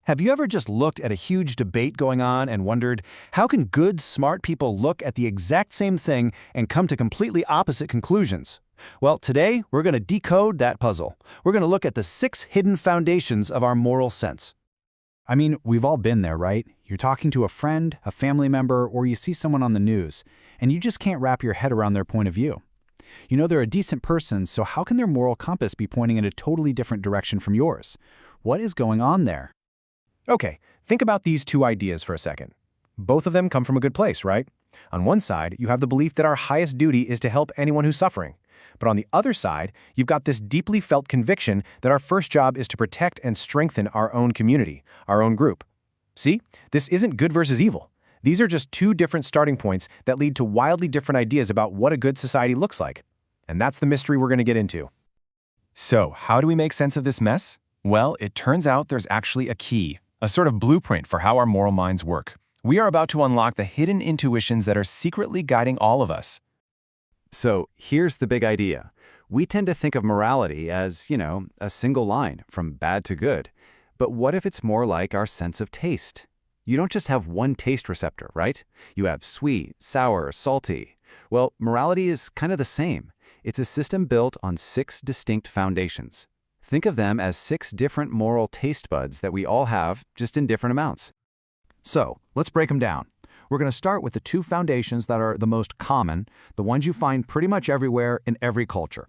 Have you ever just looked at a huge debate going on and wondered, how can good, smart people look at the exact same thing and come to completely opposite conclusions? Well, today we're going to decode that puzzle. We're going to look at the 6 hidden foundations of our moral sense. I mean, we've all been there, right? You're talking to a friend, a family member, or you see someone on the news, and you just can't wrap your head around their point of view. You know they're a decent person, so how can their moral compass be pointing in a totally different direction from yours? What is going on there? Okay, think about these 2 ideas for a second. Both of them come from a good place, right? On one side, you have the belief that our highest duty is to help anyone who's suffering. But on the other side, you've got this deeply felt conviction that our first job is to protect and strengthen our own community, our own group. See, this isn't good versus evil. These are just 2 different starting points that lead to wildly different ideas about what a good society looks like. And that's the mystery we're going to get into. So, how do we make sense of this mess? Well, it turns out there's actually a key, a sort of blueprint for how our moral minds work. We are about to unlock the hidden intuitions that are secretly guiding all of us. So here's the big idea. We tend to think of morality as, a single line, from bad to good. But what if it's more like our sense of taste? You don't just have one taste receptor, right? You have sweet, sour, salty. Well, morality is kind of the same. It's a system built on 6 distinct foundations. Think of them as 6 different moral taste buds that we all have, just in different amounts. So, let's break them down. We're going to start with the 2 foundations that are the most common, the ones you find pretty much everywhere in every culture.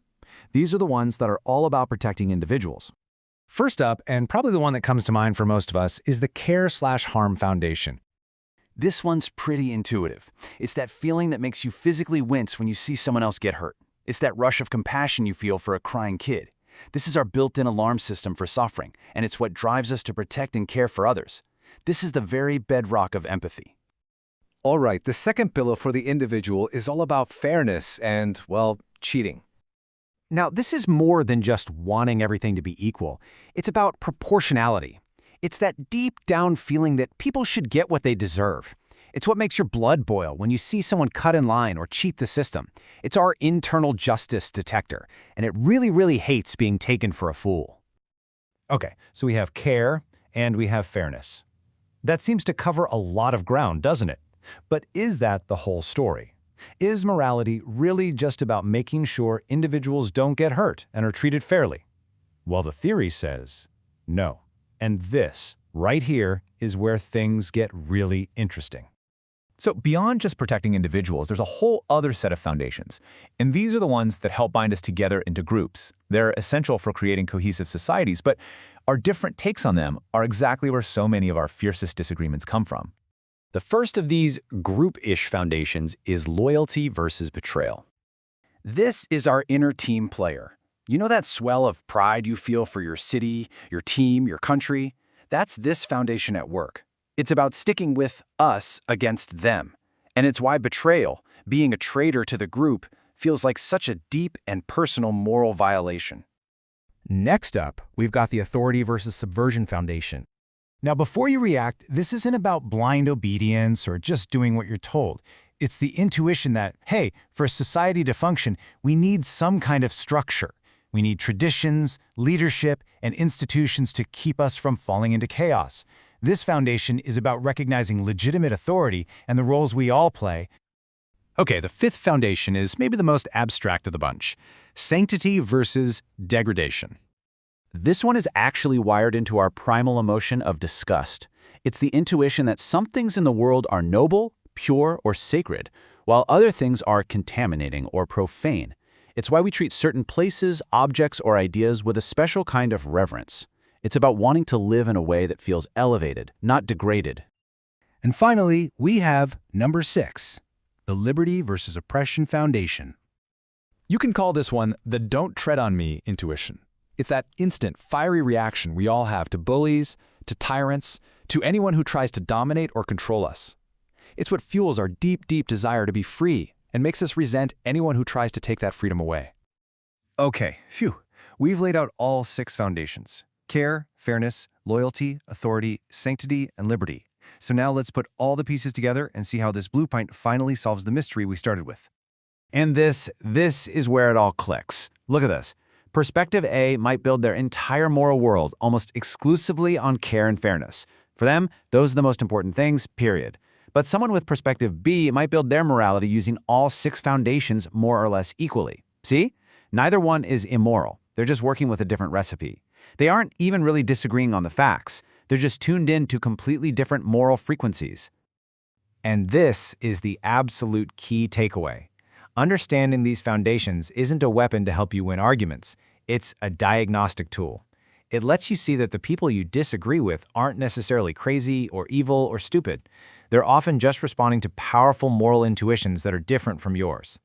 These are the ones that are all about protecting individuals. First up, and probably the one that comes to mind for most of us, is the care/harm foundation. This one's pretty intuitive. It's that feeling that makes you physically wince when you see someone else get hurt. It's that rush of compassion you feel for a crying kid. This is our built-in alarm system for suffering, and it's what drives us to protect and care for others. This is the very bedrock of empathy. All right, the second pillar for the individual is all about fairness and, well, cheating. Now, this is more than just wanting everything to be equal. It's about proportionality. It's that deep-down feeling that people should get what they deserve. It's what makes your blood boil when you see someone cut in line or cheat the system. It's our internal justice detector, and it really, really hates being taken for a fool. Okay, so we have care and we have fairness. That seems to cover a lot of ground, doesn't it? But is that the whole story? Is morality really just about making sure individuals don't get hurt and are treated fairly? Well, the theory says no. And this, right here, is where things get really interesting. So beyond just protecting individuals, there's a whole other set of foundations. And these are the ones that help bind us together into groups. They're essential for creating cohesive societies, but our different takes on them are exactly where so many of our fiercest disagreements come from. The first of these group-ish foundations is loyalty versus betrayal. This is our inner team player. You know that swell of pride you feel for your city, your team, your country? That's this foundation at work. It's about sticking with us against them. And it's why betrayal, being a traitor to the group, feels like such a deep and personal moral violation. Next up, we've got the authority versus subversion foundation. Now, before you react, this isn't about blind obedience or just doing what you're told. It's the intuition that, hey, for society to function, we need some kind of structure. We need traditions, leadership, and institutions to keep us from falling into chaos. This foundation is about recognizing legitimate authority and the roles we all play. Okay, the 5th foundation is maybe the most abstract of the bunch. Sanctity versus degradation. This one is actually wired into our primal emotion of disgust. It's the intuition that some things in the world are noble, pure, or sacred, while other things are contaminating or profane. It's why we treat certain places, objects, or ideas with a special kind of reverence. It's about wanting to live in a way that feels elevated, not degraded. And finally, we have number 6, the liberty versus oppression foundation. You can call this one the don't tread on me intuition. It's that instant, fiery reaction we all have to bullies, to tyrants, to anyone who tries to dominate or control us. It's what fuels our deep, deep desire to be free and makes us resent anyone who tries to take that freedom away. Okay, phew. We've laid out all 6 foundations: care, fairness, loyalty, authority, sanctity, and liberty. So now let's put all the pieces together and see how this blueprint finally solves the mystery we started with. And this is where it all clicks. Look at this. Perspective A might build their entire moral world almost exclusively on care and fairness. For them, those are the most important things, period. But someone with perspective B might build their morality using all 6 foundations more or less equally. See? Neither one is immoral. They're just working with a different recipe. They aren't even really disagreeing on the facts. They're just tuned in to completely different moral frequencies. And this is the absolute key takeaway. Understanding these foundations isn't a weapon to help you win arguments. It's a diagnostic tool. It lets you see that the people you disagree with aren't necessarily crazy or evil or stupid. They're often just responding to powerful moral intuitions that are different from yours.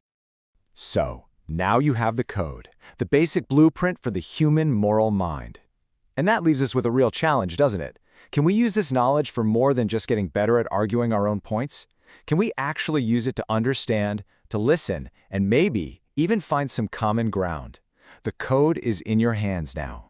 So, now you have the code, the basic blueprint for the human moral mind. And that leaves us with a real challenge, doesn't it? Can we use this knowledge for more than just getting better at arguing our own points? Can we actually use it to understand, to listen, and maybe even find some common ground? The code is in your hands now.